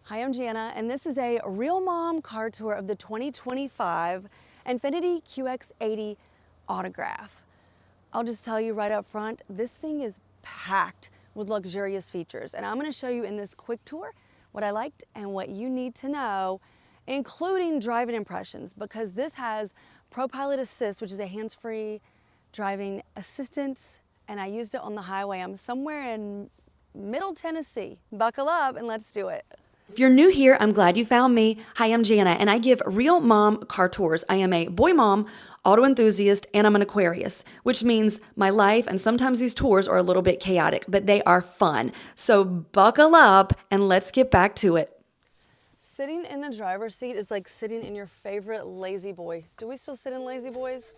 Hi, I'm Jana, and this is a Real Mom car tour of the 2025 Infiniti QX80 Autograph. I'll just tell you right up front, this thing is packed with luxurious features, and I'm going to show you in this quick tour what I liked and what you need to know, including driving impressions, because this has ProPilot Assist, which is a hands-free driving assistance, and I used it on the highway. I'm somewhere in Middle Tennessee. Buckle up and let's do it. If you're new here, I'm glad you found me. Hi, I'm Jana, and I give Real Mom car tours. I am a boy mom, auto enthusiast, and I'm an Aquarius, which means my life and sometimes these tours are a little bit chaotic, but they are fun. So buckle up and let's get back to it. Sitting in the driver's seat is like sitting in your favorite lazy boy. Do we still sit in lazy boys?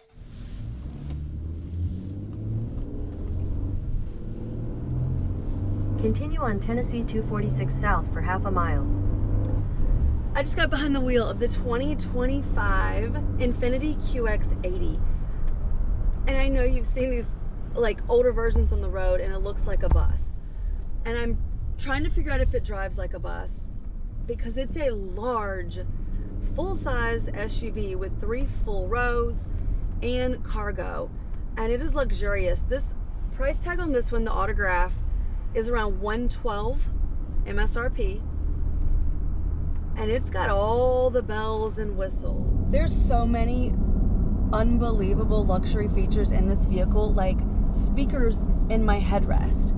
Continue on Tennessee 246 South for half a mile. I just got behind the wheel of the 2025 Infiniti QX80. And I know you've seen these like older versions on the road and it looks like a bus. And I'm trying to figure out if it drives like a bus because it's a large, full-size SUV with 3 full rows and cargo. And it is luxurious. This price tag on this one, the Autograph, is around $112 MSRP, and it's got all the bells and whistles. There's so many unbelievable luxury features in this vehicle, like speakers in my headrest,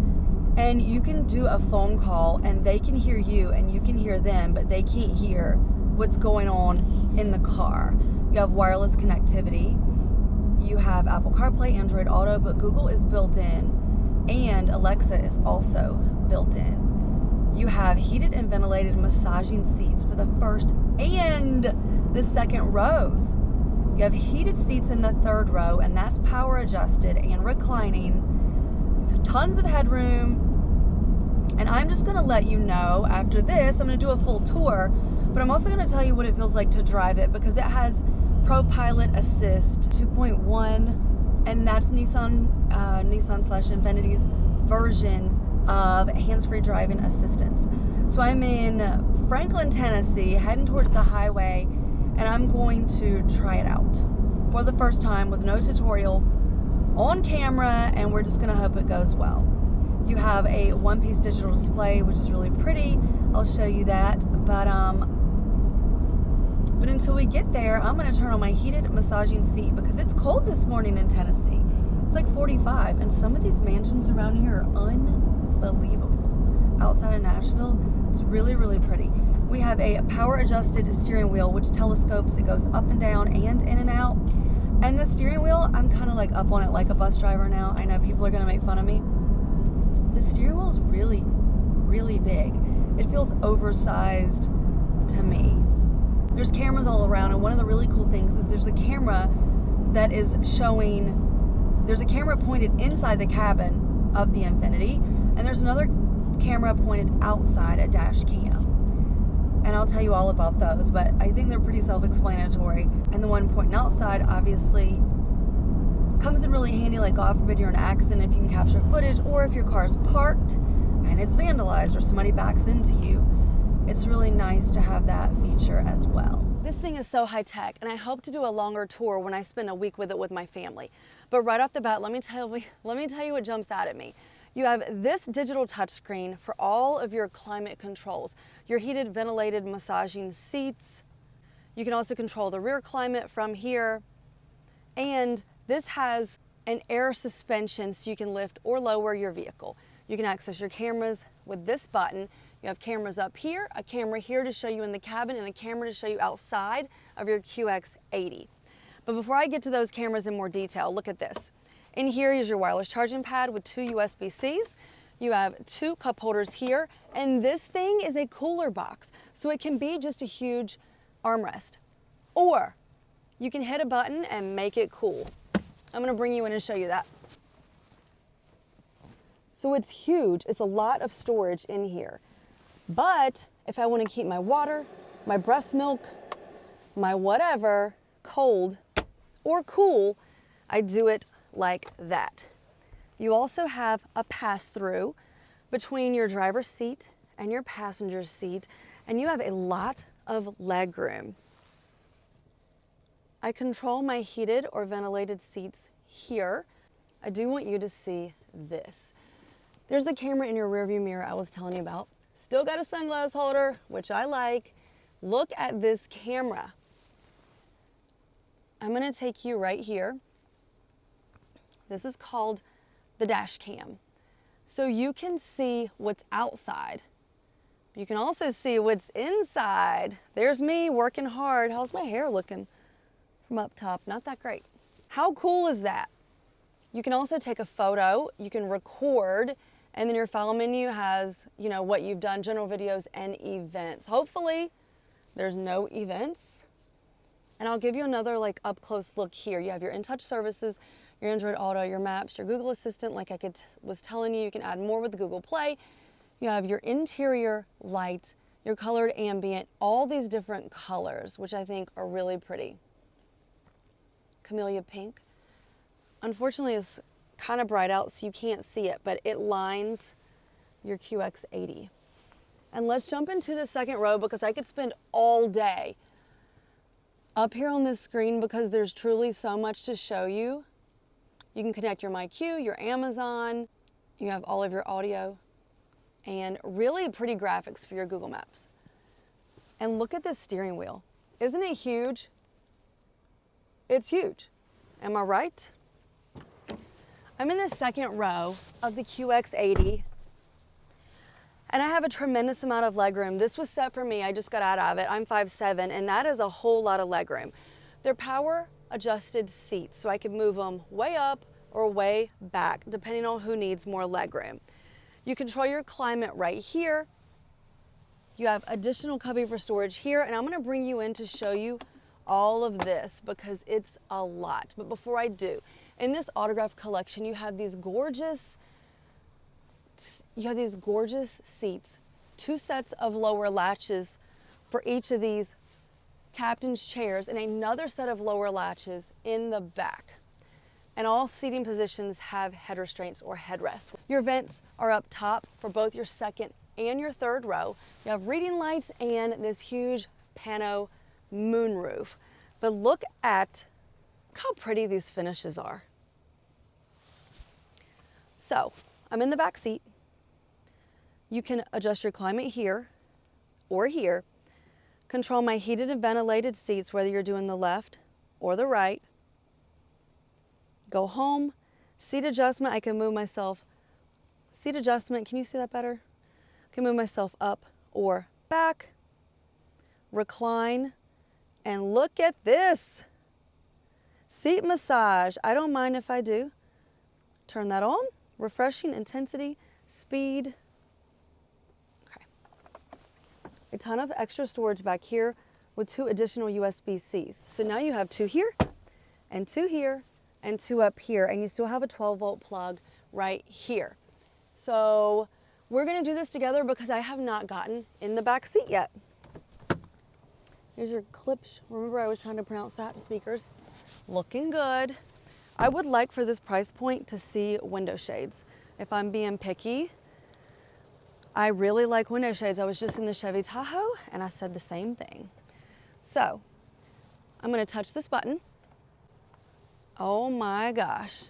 and you can do a phone call and they can hear you and you can hear them, but they can't hear what's going on in the car. You have wireless connectivity, you have Apple Carplay, Android Auto, but Google is built in, and Alexa is also built in. You have heated and ventilated massaging seats for the first and the second rows. You have heated seats in the third row, and that's power adjusted and reclining. Tons of headroom. And I'm just gonna let you know after this, I'm gonna do a full tour, but I'm also gonna tell you what it feels like to drive it because it has ProPilot Assist 2.1. and that's Nissan/Infiniti's version of hands-free driving assistance. So I'm in Franklin, Tennessee, heading towards the highway, and I'm going to try it out for the first time with no tutorial on camera, and we're just gonna hope it goes well. You have a one-piece digital display, which is really pretty. I'll show you that, but until we get there, I'm gonna turn on my heated massaging seat because it's cold this morning in Tennessee. It's like 45, and some of these mansions around here are unbelievable. Outside of Nashville, it's really, really pretty. We have a power adjusted steering wheel, which telescopes. It goes up and down and in and out. And the steering wheel, I'm kind of like up on it like a bus driver now. I know people are gonna make fun of me. The steering wheel is really, really big. It feels oversized to me. There's cameras all around, and one of the really cool things is there's a camera that is showing, there's a camera pointed inside the cabin of the Infiniti, and there's another camera pointed outside, a dash cam. And I'll tell you all about those, but I think they're pretty self-explanatory. And the one pointing outside obviously comes in really handy, like God forbid you're in an accident, if you can capture footage, or if your car's parked and it's vandalized or somebody backs into you. It's really nice to have that feature as well. This thing is so high tech, and I hope to do a longer tour when I spend a week with it with my family. But right off the bat, let me tell you what jumps out at me. You have this digital touchscreen for all of your climate controls, your heated, ventilated, massaging seats. You can also control the rear climate from here. And this has an air suspension so you can lift or lower your vehicle. You can access your cameras with this button. You have cameras up here, a camera here to show you in the cabin, and a camera to show you outside of your QX80. But before I get to those cameras in more detail, look at this. In here is your wireless charging pad with 2 USB-Cs. You have 2 cup holders here, and this thing is a cooler box, so it can be just a huge armrest. Or you can hit a button and make it cool. I'm gonna bring you in and show you that. So it's huge, it's a lot of storage in here. But if I want to keep my water, my breast milk, my whatever cold or cool, I do it like that. You also have a pass-through between your driver's seat and your passenger seat, and you have a lot of leg room. I control my heated or ventilated seats here. I do want you to see this. There's the camera in your rearview mirror I was telling you about. Still got a sunglass holder, which I like. Look at this camera. I'm gonna take you right here. This is called the dash cam. So you can see what's outside. You can also see what's inside. There's me working hard. How's my hair looking from up top? Not that great. How cool is that? You can also take a photo, you can record, and then your file menu has, you know, what you've done, general videos and events. Hopefully there's no events. And I'll give you another like up close look here. You have your InTouch services, your Android Auto, your maps, your Google Assistant, like I was telling you, you can add more with Google Play. You have your interior light, your colored ambient, all these different colors, which I think are really pretty. Camellia pink. Unfortunately, it's kind of bright out, so you can't see it, but it lines your QX80. And let's jump into the second row because I could spend all day up here on this screen because there's truly so much to show you. You can connect your MyQ, your Amazon, you have all of your audio, and really pretty graphics for your Google Maps. And look at this steering wheel. Isn't it huge? It's huge. Am I right? I'm in the second row of the QX80, and I have a tremendous amount of legroom. This was set for me. I just got out of it. I'm 5'7", and that is a whole lot of legroom. They're power adjusted seats, so I can move them way up or way back, depending on who needs more legroom. You control your climate right here. You have additional cubby for storage here, and I'm gonna bring you in to show you all of this because it's a lot. But before I do, in this autograph collection, you have these gorgeous seats, 2 sets of lower latches for each of these captain's chairs, and another set of lower latches in the back. And all seating positions have head restraints or headrests. Your vents are up top for both your second and your third row. You have reading lights and this huge pano moonroof. But look at how pretty these finishes are. So I'm in the back seat. You can adjust your climate here or here. Control my heated and ventilated seats, whether you're doing the left or the right. Go home. Seat adjustment, I can move myself. Seat adjustment, can you see that better? I can move myself up or back. Recline. And look at this. Seat massage. I don't mind if I do. Turn that on. Refreshing, intensity, speed. Okay. A ton of extra storage back here with 2 additional USB-Cs. So now you have 2 here and 2 here and 2 up here, and you still have a 12-volt plug right here. So we're gonna do this together because I have not gotten in the back seat yet. Here's your Klipsch. Remember I was trying to pronounce that, speakers. Looking good. I would like for this price point to see window shades. If I'm being picky, I really like window shades. I was just in the Chevy Tahoe and I said the same thing. So I'm gonna touch this button. Oh my gosh.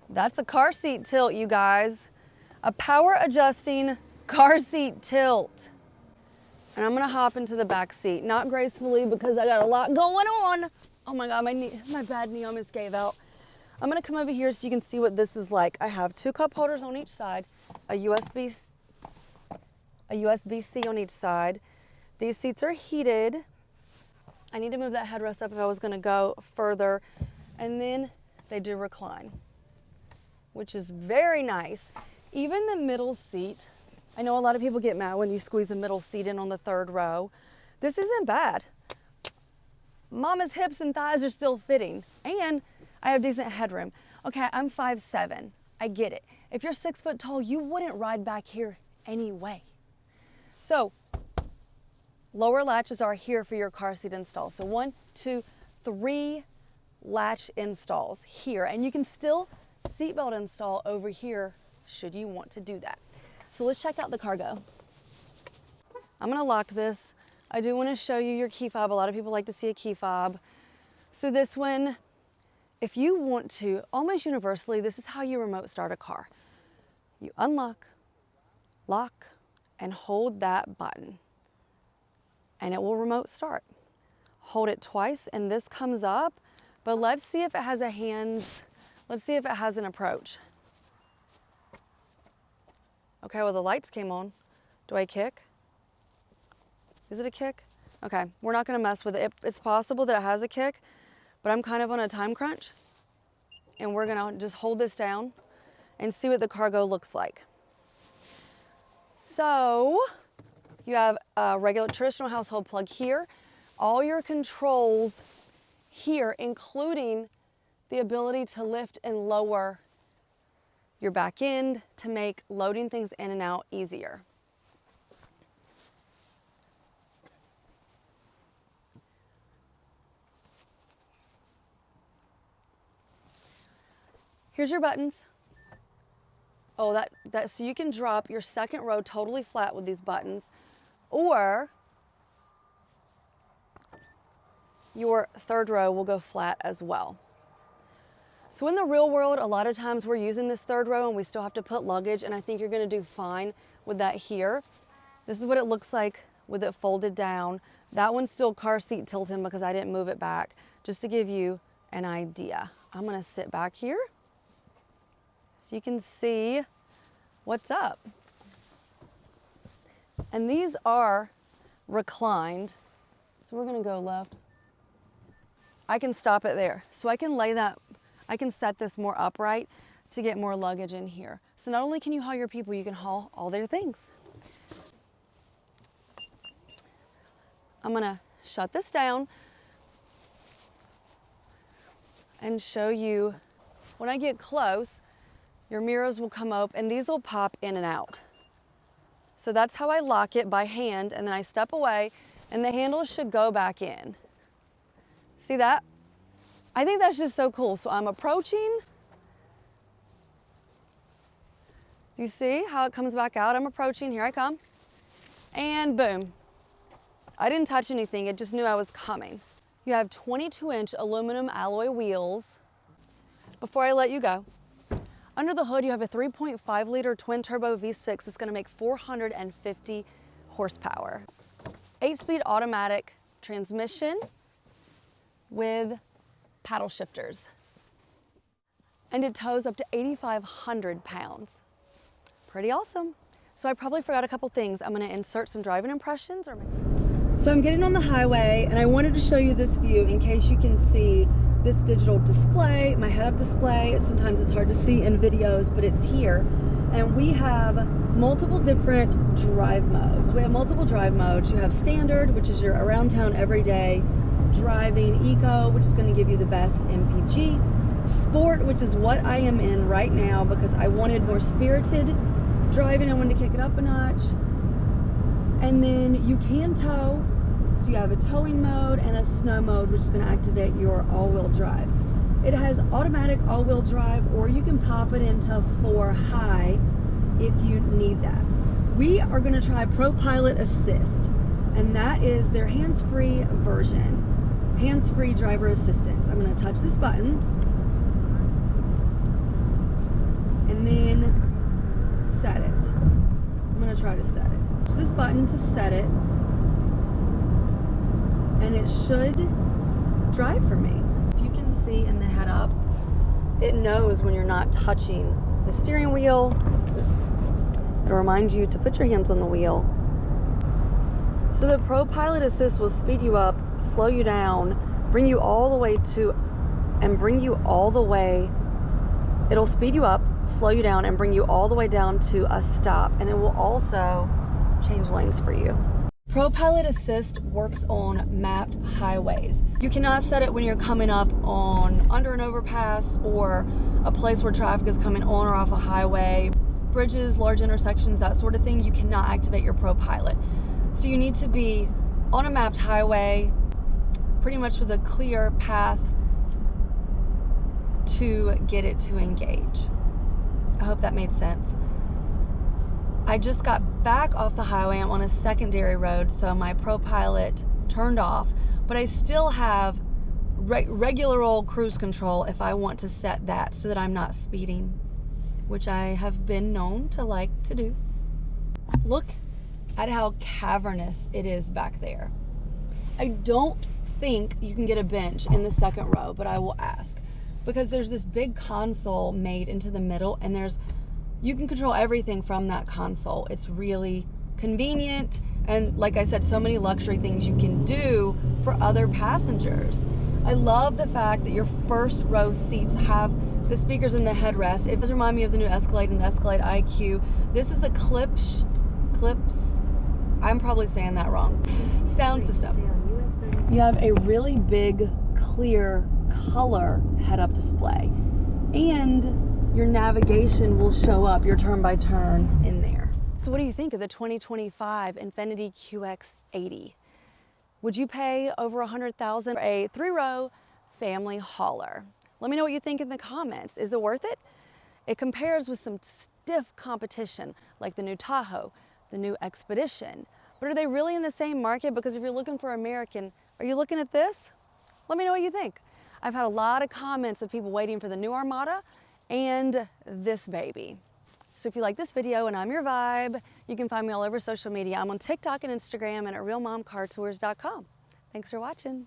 That's a car seat tilt, you guys. A power adjusting car seat tilt. And I'm gonna hop into the back seat, not gracefully because I got a lot going on. Oh my God, my bad knee almost gave out. I'm gonna come over here so you can see what this is like. I have 2 cup holders on each side, a USB-C on each side. These seats are heated. I need to move that headrest up if I was gonna go further. And then they do recline, which is very nice. Even the middle seat, I know a lot of people get mad when you squeeze a middle seat in on the 3rd row. This isn't bad. Mama's hips and thighs are still fitting, and I have decent headroom. Okay, I'm 5'7", I get it. If you're 6 foot tall, you wouldn't ride back here anyway. So, lower latches are here for your car seat install. So 1, 2, 3 latch installs here, and you can still seatbelt install over here should you want to do that. So let's check out the cargo. I'm gonna lock this. I do wanna show you your key fob. A lot of people like to see a key fob. So this one, if you want to, almost universally, this is how you remote start a car. You unlock, lock, and hold that button, and it will remote start. Hold it twice, and this comes up, but let's see if it has a hands, let's see if it has an approach. Okay, well the lights came on. Do I kick? Is it a kick? Okay, we're not gonna mess with it. It's possible that it has a kick, but I'm kind of on a time crunch, and we're gonna just hold this down and see what the cargo looks like. So you have a regular traditional household plug here, all your controls here, including the ability to lift and lower your back end to make loading things in and out easier. Here's your buttons. Oh, so you can drop your second row totally flat with these buttons, or your third row will go flat as well. So in the real world, a lot of times we're using this third row and we still have to put luggage, and I think you're gonna do fine with that here. This is what it looks like with it folded down. That one's still car seat tilting because I didn't move it back, just to give you an idea. I'm gonna sit back here so you can see what's up. And these are reclined. So we're gonna go left. I can stop it there. So I can lay that, I can set this more upright to get more luggage in here. So not only can you haul your people, you can haul all their things. I'm gonna shut this down and show you, when I get close, your mirrors will come up and these will pop in and out. So that's how I lock it, by hand, and then I step away and the handles should go back in. See that? I think that's just so cool. So I'm approaching. You see how it comes back out? I'm approaching, here I come. And boom. I didn't touch anything, it just knew I was coming. You have 22-inch aluminum alloy wheels. Before I let you go, under the hood, you have a 3.5 liter twin turbo V6. It's gonna make 450 horsepower. 8-speed automatic transmission with paddle shifters. And it tows up to 8,500 pounds. Pretty awesome. So I probably forgot a couple things. I'm gonna insert some driving impressions. So I'm getting on the highway and I wanted to show you this view in case you can see this digital display, my head-up display. Sometimes it's hard to see in videos, but it's here. And we have multiple different drive modes. We have multiple drive modes. You have standard, which is your around town everyday driving, eco, which is going to give you the best MPG, sport, which is what I am in right now because I wanted more spirited driving. I wanted to kick it up a notch. And then you can tow. So you have a towing mode and a snow mode, which is going to activate your all-wheel drive. It has automatic all-wheel drive, or you can pop it into 4 high if you need that. We are going to try ProPilot Assist, and that is their hands-free version, hands-free driver assistance. I'm going to touch this button, and then set it. I'm going to try to set it. Touch this button to set it. And it should drive for me. If you can see in the head up, it knows when you're not touching the steering wheel. It'll remind you to put your hands on the wheel. So the ProPilot Assist will speed you up, slow you down, bring you all the way to, and bring you all the way. It'll speed you up, slow you down, and bring you all the way down to a stop. And it will also change lanes for you. ProPilot Assist works on mapped highways. You cannot set it when you're coming up on under an overpass or a place where traffic is coming on or off a highway, bridges, large intersections, that sort of thing. You cannot activate your ProPilot. So you need to be on a mapped highway, pretty much with a clear path to get it to engage. I hope that made sense. I just got back off the highway. I'm on a secondary road, so my ProPilot turned off, but I still have regular old cruise control if I want to set that so that I'm not speeding, which I have been known to like to do. Look at how cavernous it is back there. I don't think you can get a bench in the second row, but I will ask, because there's this big console made into the middle, and you can control everything from that console. It's really convenient, and like I said, so many luxury things you can do for other passengers. I love the fact that your first row seats have the speakers in the headrest. It does remind me of the new Escalade and the Escalade IQ. This is a Klipsch, I'm probably saying that wrong, sound system. You have a really big, clear color head-up display, and your navigation will show up, your turn-by-turn in there. So what do you think of the 2025 Infiniti QX80? Would you pay over $100,000 for a 3-row family hauler? Let me know what you think in the comments. Is it worth it? It compares with some stiff competition like the new Tahoe, the new Expedition. But are they really in the same market? Because if you're looking for American, are you looking at this? Let me know what you think. I've had a lot of comments of people waiting for the new Armada and this baby. So if you like this video and I'm your vibe, you can find me all over social media. I'm on TikTok and Instagram and at realmomcartours.com. Thanks for watching.